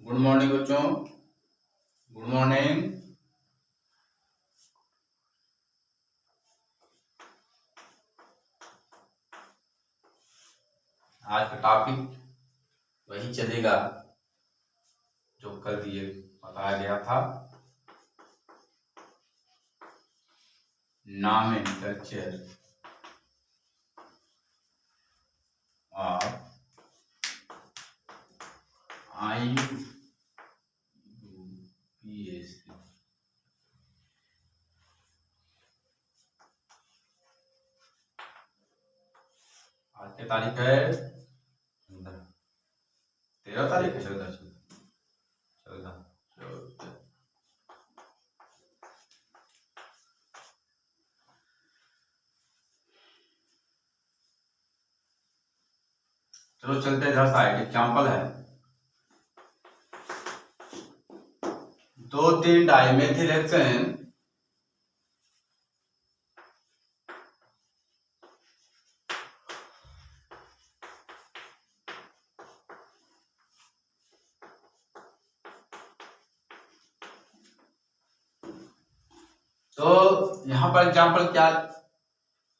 Good morning बच्चों। Good morning. आज का टॉपिक वही चलेगा जो कल दिए बताया गया था। Nomenclature of IUPAC। आज की तारीख है 13 तारीख है। 14 चलो चलते इधर साइड। एग्जाम्पल है 2,3 डाइमेथिल हेक्सेन तो यहाँ पर एग्जाम्पल क्या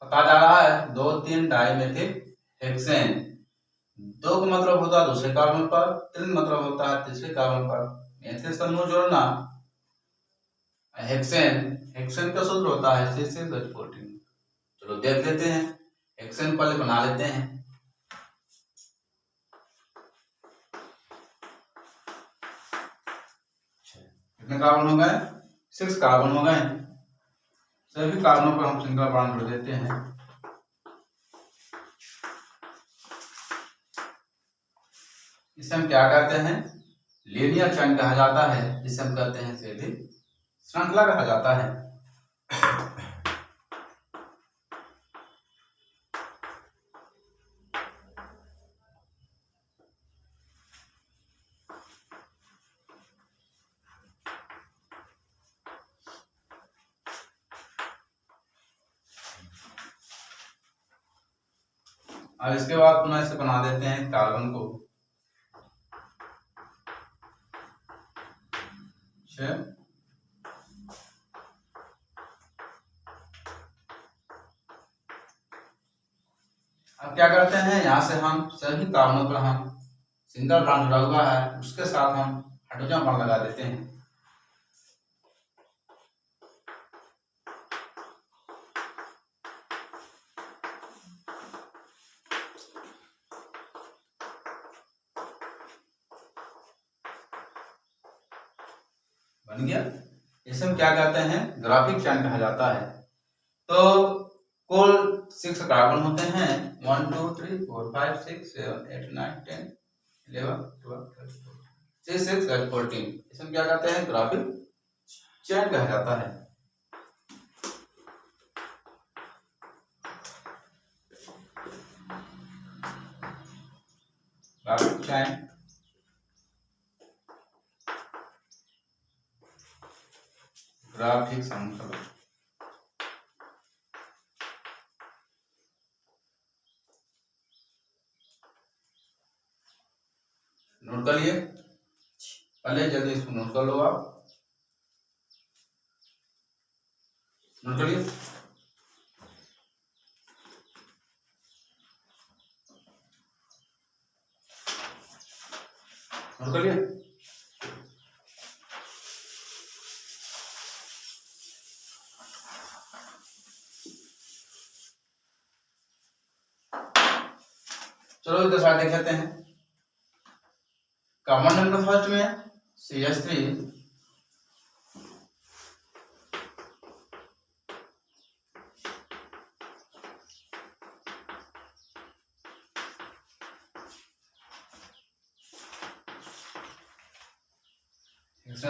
पता जा रहा है। 2,3 डाइमेथिल हेक्सेन, 2 का मतलब होता है दूसरे कार्बन पर, 3 मतलब होता है तीसरे कार्बन पर। मेथिल समूह जोड़ना। हेक्सेन, हेक्सेन का सूत्र होता है C6H14। चलो देख लेते हैं। हेक्सेन पहले बना लेते हैं। कितने कार्बन हो गए? 6 कार्बन हो गए। सभी कार्बनों पर हम सिंगल बॉन्ड जोड़ देते हैं। इसे हम क्या कहते हैं? लीनियर चेन कहा जाता है, जिसे हम कहते हैं सीधी श्रृंखला कहा जाता है। और इसके बाद पुनः इसे बना देते हैं कार्बन को। अब क्या करते हैं, यहाँ से हम सभी कार्बनों पर हम सिंगल बॉन्ड जुड़ा हुआ है, उसके साथ हम हाइड्रोजन बॉन्ड लगा देते हैं। बन गया। इसे हम क्या कहते हैं? ग्राफिक चेन कहा जाता है। तो कुल 6 कार्बन होते हैं। 1 2 3 4 5 6 7 8 9 10 11 12 13 C6H14। इसे हम क्या कहते हैं? ग्राफिक चेन कहा जाता है। ग्राफिक चेन ग्राफिक श्रृंखला। नोट कर लिए? पहले जल्दी इसको नोट कर लो। आप नोट करिए। नोट कर लिए? चलो इधर साइड देख लेते हैं। कॉमन नंबर फर्स्ट में CH3,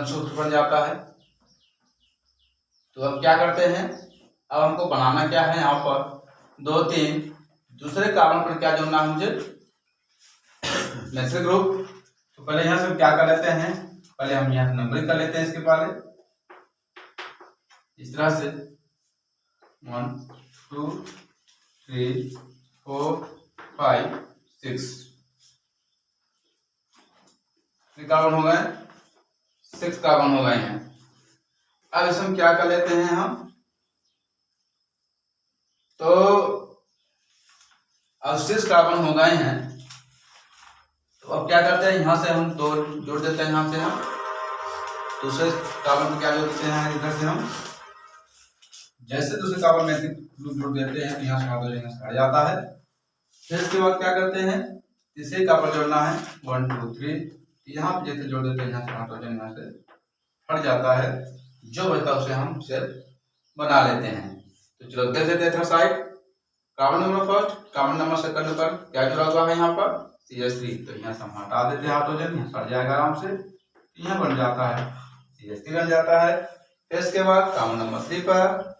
सूत्र बन जाता है। तो अब क्या करते हैं, अब हमको बनाना क्या है, यहाँ पर 2 3 दूसरे कार्बन पर क्या जोड़ना है मुझे? Natural group. तो पहले यहाँ से क्या कर लेते हैं, पहले हम यहाँ नंबरिंग कर लेते हैं इसके पहले इस तरह से 1 2 3 4 5 6। कार्बन हो गए, 6 कार्बन हो गए हैं। अब इसमें क्या कर लेते हैं हम, तो अब 6 कार्बन हो गए हैं, तो अब क्या करते हैं, यहाँ से हम 2 जोड़ देते हैं, यहाँ से हम दूसरे कार्बन को क्या जोड़ते हैं, इधर से हम जैसे दूसरे कार्बन में ग्रुप जोड़ देते हैं, यहाँ से हाइड्रोजन हट जाता है। फिर इसके बाद क्या करते हैं, तीसरे कार्बन जोड़ना है, 1 2 3, यहाँ पे जैसे जोड़ देते हैं, यहाँ से हाइड्रोजन यहाँ से हट जाता है, जो बचता है उसे हम शेल बना लेते हैं। तो चलो देख लेते हैं side, carbon number first, carbon number second पर क्या जुड़ा हुआ है, यहाँ पर CH3, तो यहाँ से हम हटा देते हैं हाइड्रोजन, यहाँ हट जाएगा आराम से, यहाँ बन जाता है CH3 बन जाता है। फिर इसके बाद कार्बन नंबर 3 पर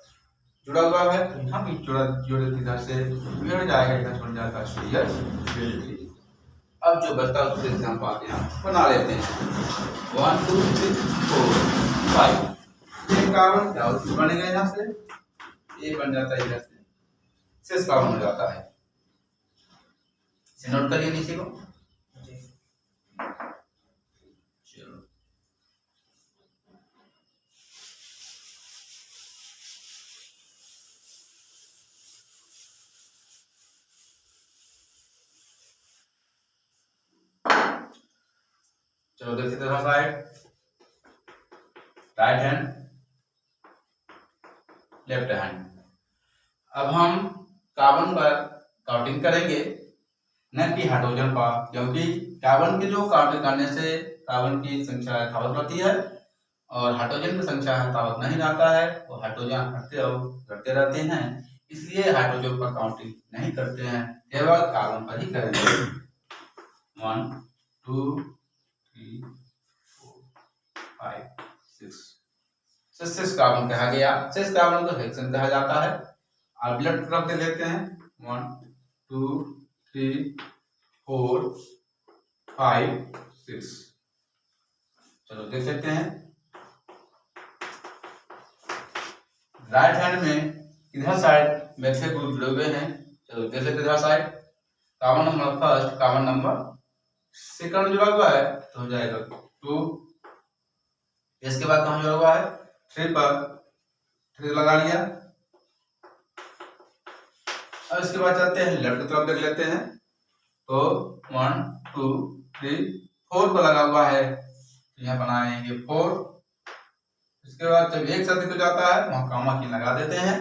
जुड़ा हुआ है, तो यहाँ भी जोड़े इधर से मिल जाएगा, इधर बन जाएगा CH3। अब जो बचता है उससे हम बात यहाँ बना लेते हैं, 1 2 3 4 5, एक कार्बन क्या बनेगा, यहाँ से ये बन जाता है, इधर से 6 कार्बन हो जाता है। इसे नोट करिए नीचे को। चलो देखते हैं side, right hand left hand. अब हम कार्बन पर काउंटिंग करेंगे, न कि हाइड्रोजन पर, क्योंकि कार्बन के जो काउंटिंग करने से कार्बन की संख्या यथावत रहती है और हाइड्रोजन की संख्या यथावत नहीं रहता है, वो हाइड्रोजन हटते और घटते रहते हैं, इसलिए हाइड्रोजन पर काउंटिंग नहीं करते हैं, केवल कार्बन पर ही करेंगे। 1 2 3 4 5 6 कार्बन कहा गया, 6 कार्बन को हेक्सेन कहा जाता है। और ब्लड तरफ दे लेते हैं, 1 2 3 4 5 6। चलो देख लेते हैं, राइट हैंड में इधर साइड मेथिल ग्रुप जुड़े हुए हैं। चलो देख लेते हैं, इधर side carbon number first, carbon number second जुड़ा हुआ है, तो हो जाएगा 2। इसके बाद कहाँ जुड़ा हुआ है, 3 पर 3 लगा लिया। अब इसके बाद चलते हैं लेफ्ट की तरफ, देख लेते हैं, तो 1 2 3 4 पर लगा हुआ है, तो यहाँ बनाएंगे 4। इसके बाद जब एक साथ हो जाता है वहां कामा की लगा देते हैं,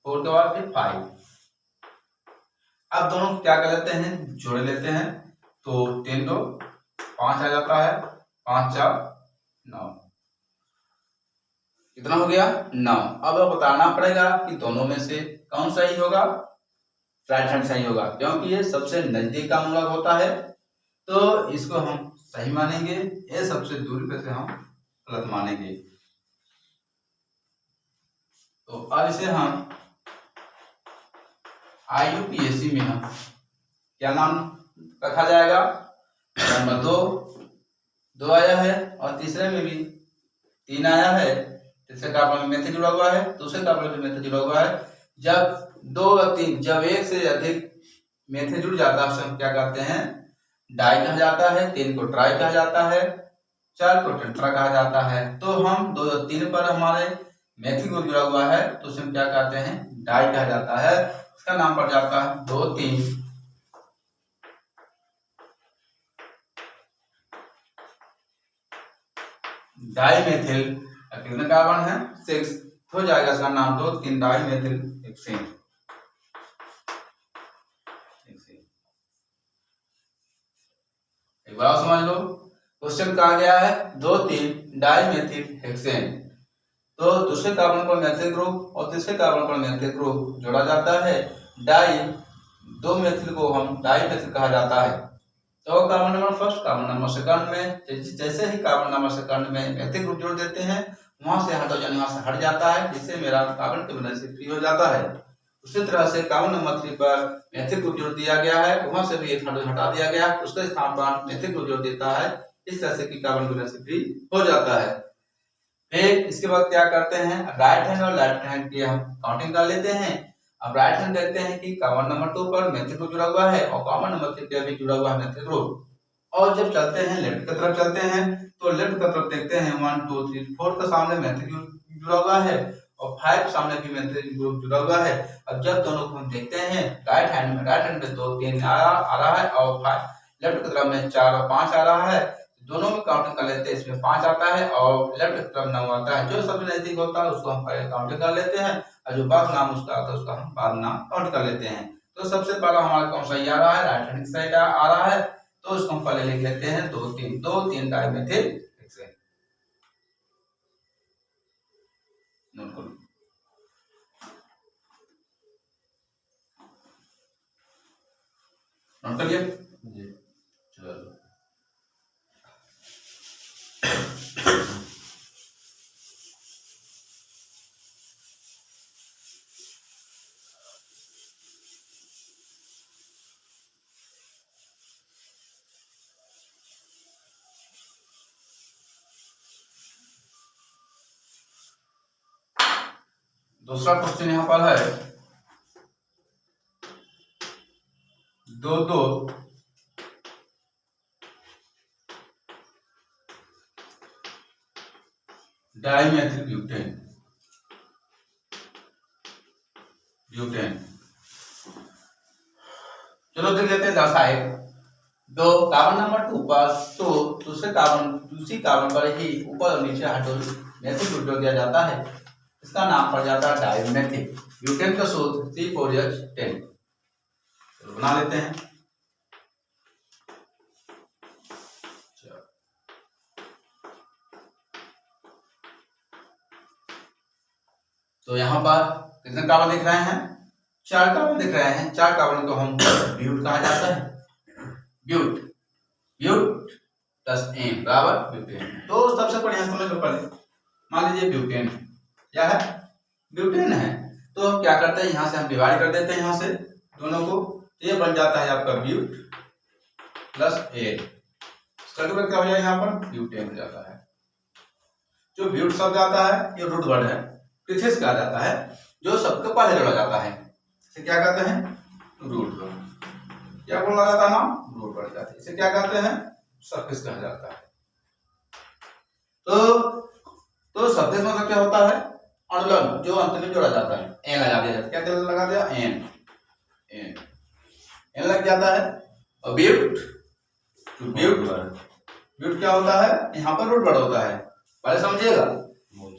4 के बाद फिर 5। अब दोनों क्या कर लेते हैं, जोड़ लेते हैं, तो 10 2 5 आ जाता है, 5 4 9, कितना हो गया 9। अब बताना पड़ेगा कि दोनों में से कौन सही होगा, राइट हैंड सही होगा, क्योंकि ये सबसे नजदीक का मूलक होता है, तो इसको हम सही मानेंगे, ये सबसे दूर पे से हम गलत मानेंगे। तो अब इसे हम IUPAC में हम क्या नाम रखा जाएगा, नंबर 2 आया है, और तीसरे में भी 3 आया है। तीसरे कार्बन में मेथिल जुड़ा हुआ है, दूसरे कार्बन में मेथिल जुड़ा हुआ है। जब 2 और 3, जब एक से अधिक मेथिल जुड़ जाता है, हम क्या कहते हैं, डाई कहा जाता है। 3 को ट्राई कहा जाता है, 4 को टेट्रा कहा जाता है। तो हम 2 और 3 पर हमारे मेथिल ग्रुप जुड़ा हुआ है, तो उसे हम क्या कहते हैं, डाई कहा जाता है। इसका नाम पड़ जाता है 2 3 डाई मेथिल। कितने कार्बन है, 6, हो जाएगा इसका नाम 2 3 डाई मेथिल हेक्सेन। एक बार समझ लो, क्वेश्चन कहा गया है 2 3 डाई मेथिल हेक्सेन, तो दूसरे कार्बन पर मेथिल ग्रुप और तीसरे कार्बन पर मेथिल ग्रुप जोड़ा जाता है। डाई 2 मेथिल को हम डाई मेथिल कहा जाता है। तो carbon number first, carbon number second में जैसे ही कार्बन नंबर सेकंड में मेथिल ग्रुप जोड़ देते हैं, वहां से हाइड्रोजन यहाँ से हट जाता है, जिससे मेरा कार्बन के बनने से फ्री हो जाता है। उसी तरह से कार्बन नंबर 3 पर मेथिल ग्रुप जोड़ दिया गया है, वहां से भी एक हाइड्रोजन हटा दिया गया, उसके स्थान पर मेथिल ग्रुप जोड़ देता है, इस तरह से कि कार्बन के बनने से फ्री हो जाता है। फिर इसके बाद क्या करते हैं, राइट हैंड और लेफ्ट हैंड की हम काउंटिंग कर लेते हैं। अब राइट हैंड कहते हैं कि कार्बन नंबर 2 पर मेथिल ग्रुप जुड़ा हुआ है और कार्बन नंबर 3 पर भी जुड़ा हुआ है मेथिल ग्रुप, और जब चलते हैं लेफ्ट की तरफ चलते हैं तो लेफ्ट की तरफ देखते हैं 1 2 3 4 का सामने मैथिक जुड़ा हुआ है और 5 सामने भी मैथिक ग्रुप जुड़ा हुआ है। अब जब दोनों को हम देखते हैं राइट हैंड में 2 3 आ रहा है और 5 लेफ्ट की तरफ में 4 और 5 आ रहा है, दोनों में काउंटिंग कर लेते हैं। इसमें 5 आता है और लेफ्ट की तरफ 9 आता है। जो सबसे नजदीक होता है उसको हम पहले काउंटिंग कर लेते हैं और जो बाद नाम उसका आता है उसका हम बाद नाम काउंट कर लेते हैं। तो सबसे पहला हमारा कौन सा आ रहा है, राइट हैंड साइड आ रहा है, तो इसको हम पहले लिख लेते हैं 2 3 डाइमेथिल हेक्सेन। नोट करो। नोट कर लिया जी। चलो दूसरा क्वेश्चन यहाँ पर है 2 2 डाइमेथिल ब्यूटेन चलो देख लेते हैं दर्शाए। दो कार्बन नंबर 2 पर तो दूसरी कार्बन पर ही ऊपर और नीचे हाइड्रोजन ग्रुप दिया जाता है, इसका नाम पड़ जाता है डाइमेथिल ब्यूटेन का सूत्र C4H10। चलो बना लेते हैं। तो यहाँ पर कितने कार्बन दिख रहे हैं, 4 कार्बन दिख रहे हैं। 4 कार्बन को हम ब्यूट कहा जाता है। ब्यूट प्लस एन बराबर ब्यूटेन। तो सबसे बढ़िया समझ लो पहले, मान लीजिए ब्यूटेन क्या है, ब्यूटेन है, तो हम क्या करते हैं यहाँ से हम डिवाइड कर देते हैं यहाँ से दोनों को, तो ये बन जाता है आपका ब्यूट प्लस एन। इसका क्या हो जाएगा, यहाँ पर ब्यूटेन हो जाता है। जो ब्यूट शब्द आता है ये रूट वर्ड है, प्रीफिक्स कहा जाता है, जो सबके पहले जोड़ा जाता है, इसे क्या कहते हैं, रूट वर्ड। क्या बोला जाता है नाम, रूट वर्ड जाता है। इसे क्या कहते हैं, सफिक्स कहा जाता है। तो सफिक्स मतलब क्या होता है, अनुलग्न जो अंत में जोड़ा जाता है। एन लगा दिया जाता है, क्या लगा दिया, एन लग जाता है। और ब्यूट क्या होता है, यहाँ पर रूट वर्ड होता है, पहले समझिएगा,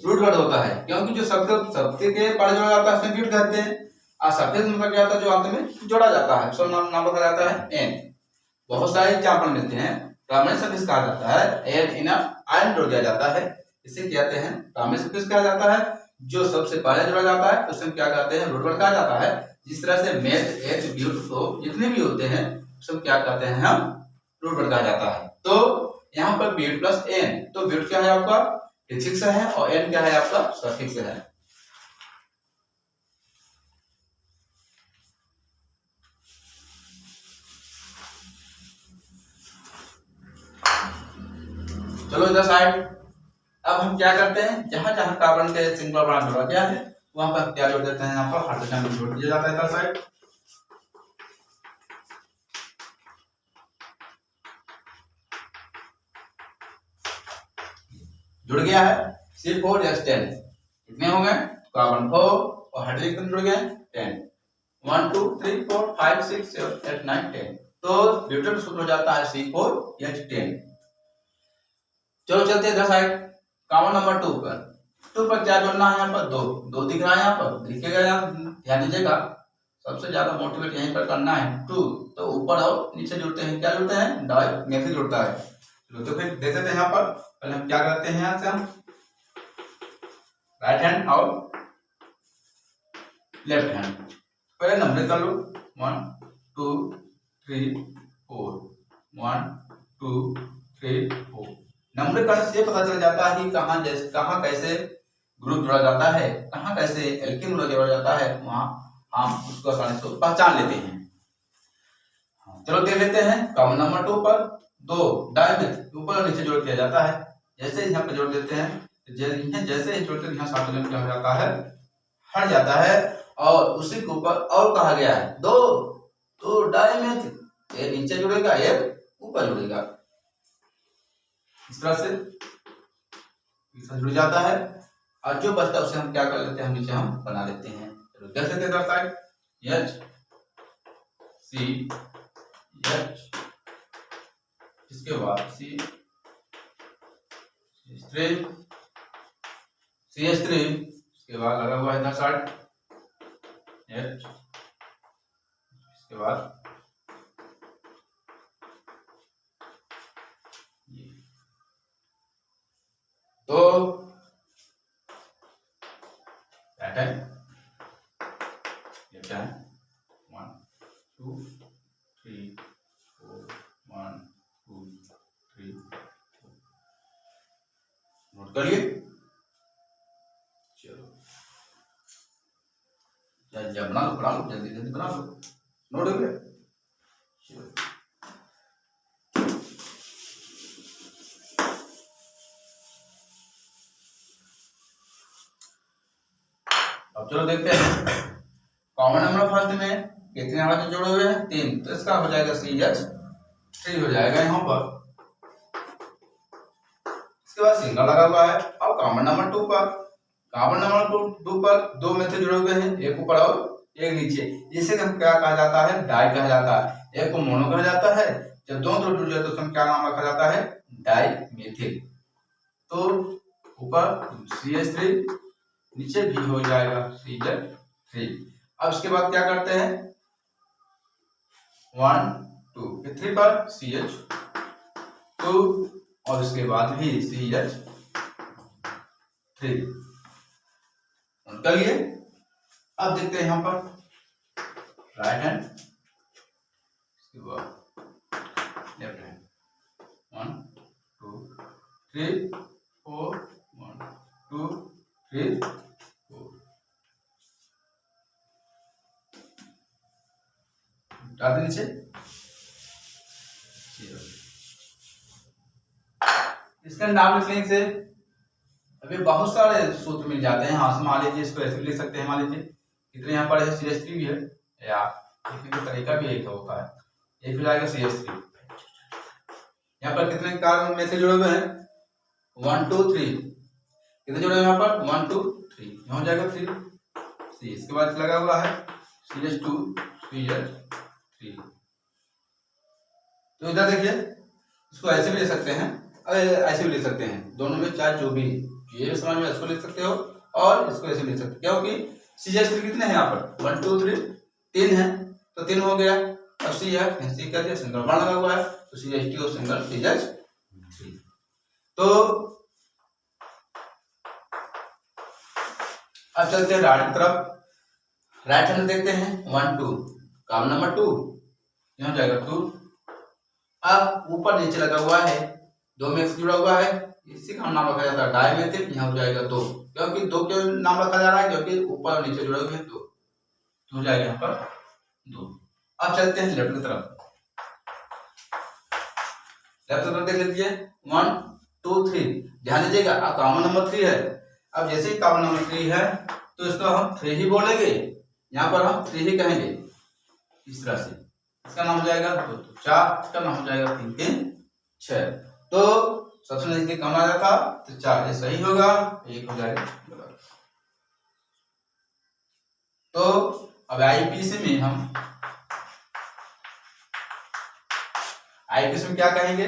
रूट वर्ड होता है, क्योंकि जो शब्द के पहले जोड़ा जाता है उसे ब्यूट कहते हैं। और सफिक्स मतलब क्या होता है, जो अंत में जोड़ा जाता है, उसका नाम बताया जाता है एन। बहुत सारे एग्जाम्पल मिलते हैं। प्राइमरी सफिक्स कहा जाता है, एन इन आयन जोड़ दिया जाता है, इसे कहते हैं प्राइमरी सफिक्स कहा जाता है। जो सबसे पहले जोड़ा जाता है उसे क्या कहते हैं, रूट वर्ड कहा जाता है। जिस तरह से मेथ एच ब्यूट को जितने भी होते हैं सब क्या कहते हैं, हम रूट वर्ड कहा जाता है। तो यहाँ पर ब्यूट प्लस एन, तो ब्यूट क्या है आपका प्रीफिक्स है और एन क्या है आपका सफिक्स है। चलो इधर साइड। अब हम क्या करते हैं, जहां जहां कार्बन के सिंगल बॉन्ड जोड़ा गया है वहां पर क्या जोड़ देते हैं, यहाँ पर हाइड्रोजन जोड़ दिया जाता है इधर साइड। जुड़ गया है C4H10। कितने हो गए, कार्बन 4 और हाइड्रोजन जुड़ गए 10। 1 2 3 4 5 6 7 8 9 10। तो ब्यूटेन सूत्र हो जाता है C4H10। चलो चलते हैं इधर साइड, कार्बन नंबर 2 पर। 2 पर क्या जोड़ना है, यहाँ पर दो दिख रहा है, यहाँ पर दिखेगा, ध्यान दीजिएगा, सबसे ज्यादा मोटिवेट यहीं पर करना है। 2 तो ऊपर और नीचे जुड़ते हैं, क्या जुड़ते हैं, डाइमेथिल जुड़ता है। तो फिर देख देते हैं यहाँ पर, पहले हम क्या करते हैं, यहाँ से हम राइट हैंड और लेफ्ट हैंड पहले नंबर कर लो, 1 2 3 4 1 2 3 4। नंबर करने से पता चल जाता है कि कहाँ कैसे ग्रुप जोड़ा जाता है, कहाँ कैसे एल्किन जोड़ा जाता है, वहां हम उसको आसानी से पहचान लेते हैं। चलो देख लेते हैं, कार्बन नंबर 2 पर 2 डाइमेथिल ऊपर और नीचे जोड़ दिया जाता है। जैसे यहाँ पे जोड़ देते हैं, जैसे ही जोड़ते हैं यहाँ हाइड्रोजन क्या हो जाता है, हट जाता है, और उसी के ऊपर और कहा गया है 2 डाइमेथिल, ये नीचे जुड़ेगा, ये ऊपर जुड़ेगा। इस तरह से जुड़ जाता है, और जो बचता है उसे हम क्या कर लेते हैं, हम नीचे हम बना लेते हैं। तो देख लेते हैं साइड एच सी एच, इसके बाद सी स्ट्रीम सी एच स्ट्रीम, इसके बाद लगा हुआ है इधर साइड एच, इसके बाद तो पैटर्न 1 2 3 4 1 2 3 4 नोट करिए। चलो जब बना लो जल्दी जल्दी बना लो, नोट हो गया। चलो अब चलो देखते हैं कॉमन नंबर फर्स्ट में कितने आवाज जोड़े हुए हैं, 3, तो इसका हो जाएगा CH3 हो जाएगा यहाँ पर। इसके बाद सिंगल लगा हुआ है। अब कॉमन नंबर 2 पर, कॉमन नंबर 2 पर 2 में से जुड़े हुए हैं, एक ऊपर और एक नीचे, इसे हम क्या कहा जाता है, डाई कहा जाता है। एक को मोनो कहा जाता है, जब दोनों जुड़ जाए तो उसमें क्या नाम रखा जाता है, डाई मेथिल। तो ऊपर CH3, नीचे भी हो जाएगा CH3। अब इसके बाद क्या करते हैं, 1 2 3 पर CH2 और इसके बाद भी CH3 चलिए। अब देखते हैं यहाँ पर राइट हैंड, इसके बाद लेफ्ट हैंड, 1 2 3 4 1 2 3 4 डाल नीचे। इसका नाम लिखने से अभी बहुत सारे सूत्र मिल जाते हैं। हाँ, मान लीजिए इसको ऐसे लिख सकते हैं, मान लीजिए कितने यहाँ पर है, CH3 भी है, या लिखने का तरीका भी एक होता है, एक हो जाएगा CH3। यहाँ पर कितने कार्बन में से जुड़े हुए हैं, 1 2 3, कितने जुड़े हुए यहाँ पर, 1 2 3, यहाँ हो जाएगा 3 C। इसके बाद लगा हुआ है CH2 CH3। तो इधर देखिए, इसको ऐसे भी ले सकते हैं, ऐसे भी ले सकते हैं, दोनों में चाहे जो भी ये समझ में, इसको लिख सकते हो और इसको ऐसे लिख सकते हो, क्योंकि CH3 कितने हैं यहाँ पर, 1 2 3 3 है, तो 3 हो गया। और C है, C का सिंगल बॉन्ड लगा हुआ है, तो CH2 और सिंगल CH3। तो अब चलते हैं राइट की तरफ। राइट हैंड देखते हैं 1 2, कॉमन नंबर 2 यहाँ जाएगा 2। अब ऊपर नीचे लगा हुआ है, 2 में से जुड़ा हुआ है, इसी का नाम रखा जाता है डाइमेथिल। यहाँ हो जाएगा 2, क्योंकि 2 क्यों नाम रखा जा रहा है, क्योंकि ऊपर और नीचे जुड़े हुए हैं 2, तो हो जाएगा यहाँ पर 2। अब चलते हैं लेफ्ट की तरफ। लेफ्ट की तरफ देख लीजिए 1 2 3, ध्यान दीजिएगा कॉमन नंबर 3 है। अब जैसे ही कॉमन नंबर 3 है तो इसको हम 3 ही बोलेंगे, यहाँ पर हम 3 ही कहेंगे, इस तरह से। इसका नाम हो जाएगा 2 2 4, इसका नाम हो जाएगा 3 3 6। तो सबसे नजदीक कम आ जाता, तो 4 ये सही होगा, 1 हो जाएगा। तो अब आईपीसी में हम आईपीसी में क्या कहेंगे,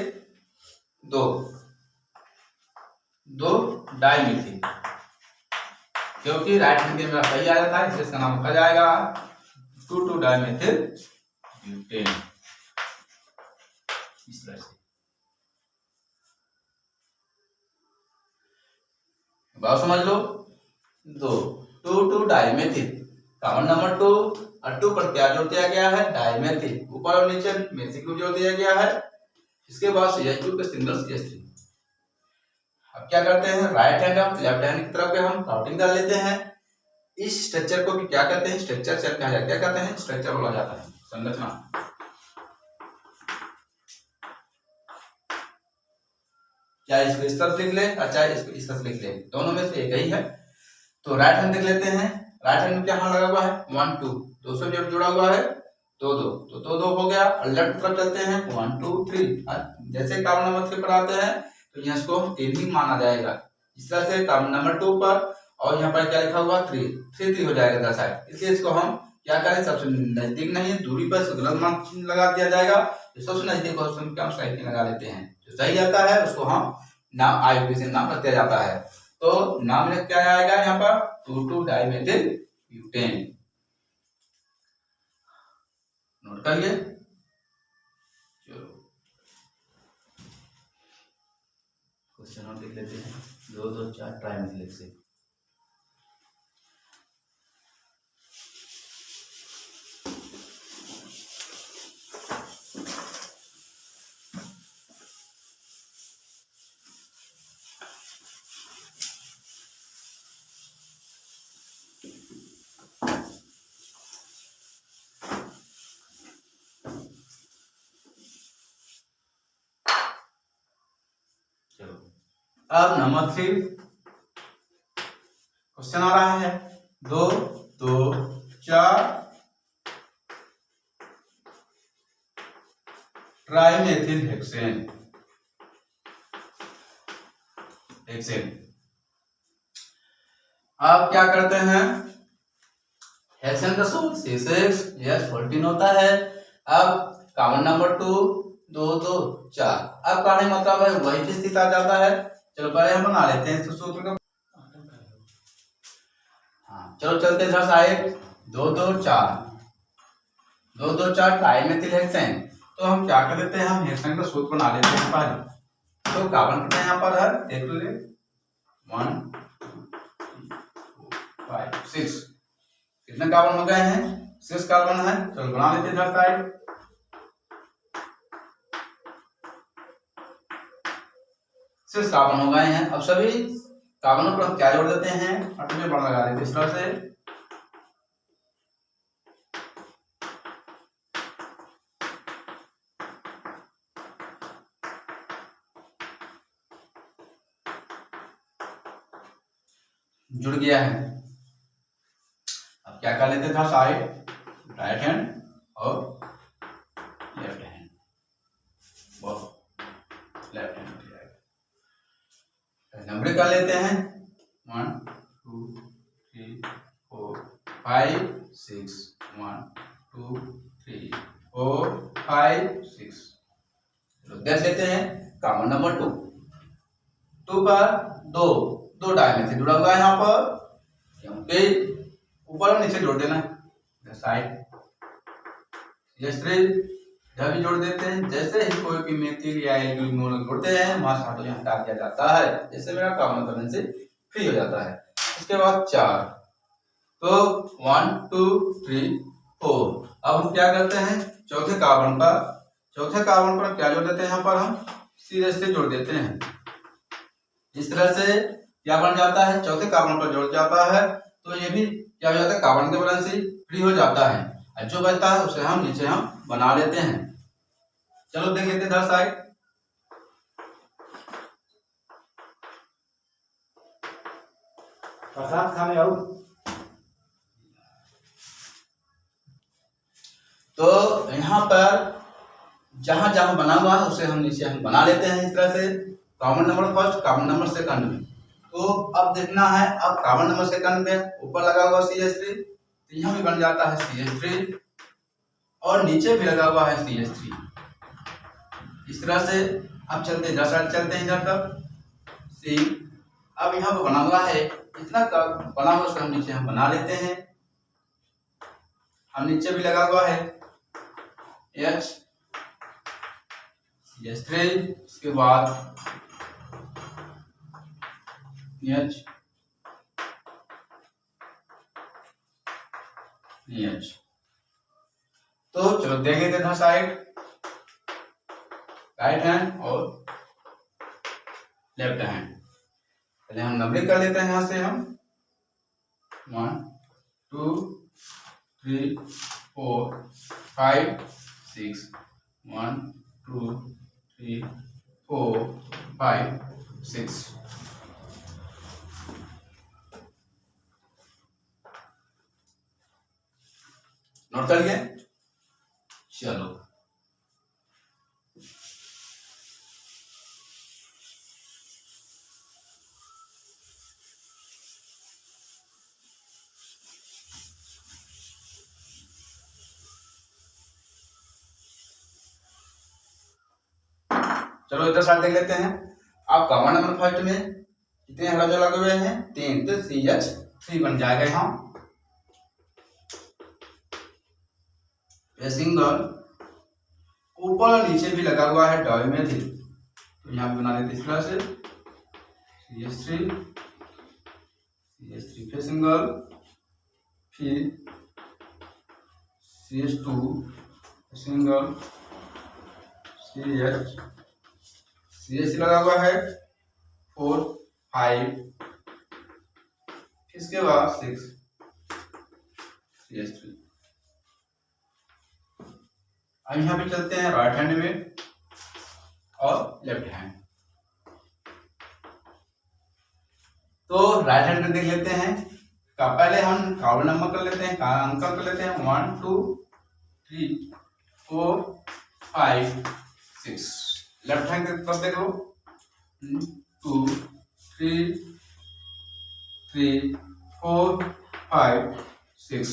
2 डाइमेथिल, क्योंकि राइट हैंड के मेरा सही आ जाता है, इसलिए इसका नाम रखा जाएगा 2 डाइमेथिल ब्यूटेन। इस तरह से बात समझ लो। 2 डाइमेथिल, कॉमन नंबर 2 और 2 पर क्या जोड़ दिया गया है, डाइमेथिल, ऊपर और नीचे मेथिल ग्रुप जोड़ दिया गया है। इसके बाद CH2 के सिंगल CH3। अब क्या करते हैं, राइट हैंड हम लेफ्ट हैंड की तरफ हम काउंटिंग कर लेते हैं। इस स्ट्रक्चर को क्या कहते हैं, स्ट्रक्चर सेल कहा जाता है। क्या कहते हैं, स्ट्रक्चर बोला जाता है, संरचना। चाहे इसको इस तरफ लिख ले और चाहे इसको इस तरफ लिख ले, दोनों में से एक ही है। तो राइट हैंड देख लेते हैं। राइट हैंड में क्या लगा हुआ है, 1 2, 2 से जुड़ा हुआ है 2 2, तो 2 2 हो गया। और लेफ्ट तरफ चलते हैं 1 2 3। जैसे कॉमन नंबर 3 पर आते हैं तो यहाँ इसको ए भी माना जाएगा। इस तरह से कार्बन नंबर 2 पर, और यहाँ पर क्या लिखा हुआ 3 3 हो जाएगा इधर साइड, इसलिए इसको हम क्या करें, सबसे नजदीक नहीं है दूरी पर इसको गलत मान चिन्ह लगा दिया जाएगा, जो सबसे नजदीक हो उसमें हम सही चिन्ह लगा लेते हैं, जो सही आता है उसको हम नाम आयुर्वेद नाम रख दिया जाता है। तो नाम में क्या आएगा यहाँ पर 2,2 डाइमेथिल ब्यूटेन, नोट करिए। चलो क्वेश्चन और लिख लेते हैं, 2, 2, 4 ट्राइमेथिल से। अब नंबर 3 क्वेश्चन आ रहा है, 2, 2, 4 ट्राइमेथिल हेक्सेन। अब क्या करते हैं, हेक्सेन का सूत्र C6H14 होता है। अब कार्बन नंबर 2, 2, 2, 4, अब कहने मतलब है वही चीज स्थित आ जाता है। चलो पहले हम बना लेते हैं इस सूत्र का। हाँ चलो चलते हैं साइड, 2, 2, 4 2, 2, 4 ट्राइमेथिल हेक्सेन। तो हम क्या कर लेते हैं, हम हेक्सेन का सूत्र बना लेते हैं पहले। तो कार्बन कितने यहाँ पर है देख ले, 1, 5, 6, कितने कार्बन हो गए हैं, 6 कार्बन है। चलो बना लेते हैं इधर साइड। सिक्स कार्बन हो गए हैं। अब सभी कार्बनों पर हम क्या जोड़ देते हैं, अटोमिक बॉन्ड लगा देते हैं इस तरह से। जुड़ गया है। अब क्या कर लेते थे साइड, राइट हैंड और left hand, left hand number कर लेते हैं, 1, 2, 3, 4, 5, 6, 1, 2, 3, 4, 5, 6। देख लेते हैं कार्बन नंबर 2 पर 2 डाइमेथिल जुड़ा हुआ है यहाँ पर, ऊपर और नीचे जोड़ देना साइड। इधर भी जोड़ देते हैं। जैसे ही कोई भी मेथिल या जोड़ते हैं वहां से यहाँ हटा दिया जाता है, जैसे मेरा कार्बन करने से फ्री हो जाता है। उसके बाद 4, तो 1, 2, 3, 4। अब हम क्या करते हैं, चौथे कार्बन पर क्या जोड़ देते हैं, यहाँ पर हम सीधे से जोड़ देते हैं। इस तरह से क्या बन जाता है, चौथे कार्बन पर जोड़ जाता है, तो ये भी क्या हो जाता है, कार्बन के वजह से फ्री हो जाता है। और जो बचता है उसे हम नीचे हम बना लेते हैं। चलो देख लेते हैं इधर साइड। प्रसाद खाने आओ। तो यहाँ पर जहां जहां बना हुआ है उसे हम नीचे हम बना लेते हैं इस तरह से। Carbon number first, carbon number second में। तो अब देखना है, अब कार्बन नंबर सेकंड में ऊपर लगा हुआ CH3, तो यहाँ भी बन जाता है CH3 और नीचे भी लगा हुआ है CH3। इस तरह से अब चलते हैं इधर, चलते हैं इधर तक C। अब यहाँ पर बना हुआ है, इतना बना हुआ उसको हम नीचे हम बना लेते हैं। हम नीचे भी लगा हुआ है H CH3, इसके बाद H H। तो चलो देख लेते हैं साइड, राइट हैंड और लेफ्ट हैंड। पहले हम नंबरिंग कर लेते हैं यहां से हम 1, 2, 3, 4, 5, 6, 1, 2, 3, 4, 5, 6। नोट कर लिए, चलो चलो इधर साइड देख लेते हैं। अब कॉमन नंबर फर्स्ट में कितने हाइड्रोजन लगे हुए हैं? 3, तो CH3 बन जाएगा यहाँ। सिंगल ऊपर और नीचे भी लगा हुआ है डाइमेथिल, तो यहाँ पे बना देते इस तरह से CH3 फिर सिंगल, फिर CH2 सिंगल, CH लगा हुआ है 4 5, इसके बाद 6 CH3। अब यहाँ पे चलते हैं राइट हैंड में और लेफ्ट हैंड। तो राइट हैंड में देख लेते हैं। पहले हम कार्बन नंबर कर लेते हैं, अंकल कर लेते हैं 1 2 3 4 5 6। लेफ्ट हैंड की तरफ देखो 2 3 4 5 6।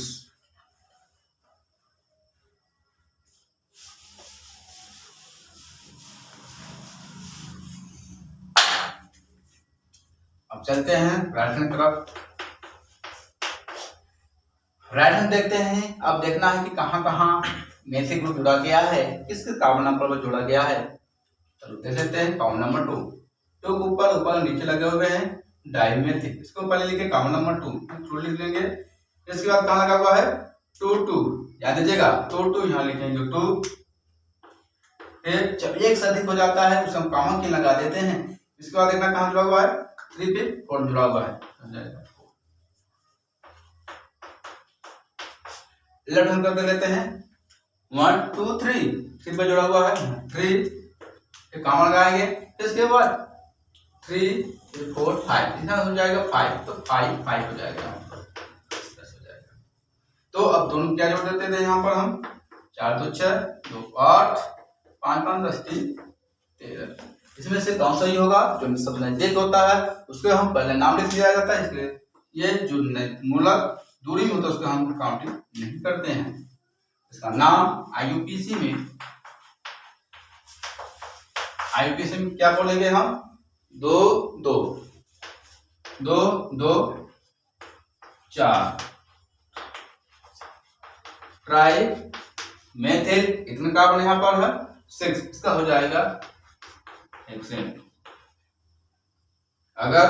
अब चलते हैं राइट हैंड तरफ। राइट हैंड देखते हैं। अब देखना है कि कहाँ कहाँ मेथिल ग्रुप जुड़ा गया है, किसके कार्बन नंबर पर जुड़ा गया है। चलो देख लेते हैं। कार्बन नंबर 2 तो ऊपर नीचे लगे हुए हैं डाइमेथिल, इसको पहले लिखे कार्बन नंबर 2 लिख लेंगे। इसके बाद कहाँ लगा हुआ है 2 2, याद दीजिएगा 2 2 यहाँ लिखेंगे 2। फिर जब एक से अधिक हो जाता है उसे हम कॉमन की लगा देते हैं। इसके बाद देखना कहाँ जुड़ा हुआ है 3 पे 4 जुड़ा हुआ है। लेफ्ट हैंड कर लेते हैं 1 2 3, 3 पे जुड़ा हुआ है 3, कॉमन लगाएंगे। इसके बाद 3 4 5, इतना हो जाएगा 5, तो 5 5 हो जाएगा यहाँ पर, 10 हो जाएगा। तो अब दोनों क्या जोड़ देते थे यहाँ पर हम 4 2 6 2 8 5 5 10 3 13। इसमें से कौन सा ही होगा जो सबसे नजदीक होता है उसको हम पहले नाम लिख दिया जाता है। इसलिए ये जो मूलक दूरी में होता है उसको हम काउंटिंग नहीं करते हैं। इसका नाम IUPAC में क्या बोलेंगे हम 2 2 2 2 4 ट्राई मेथिल, इतने कार्बन यहाँ पर है 6, इसका हो जाएगा हेक्सेन। अगर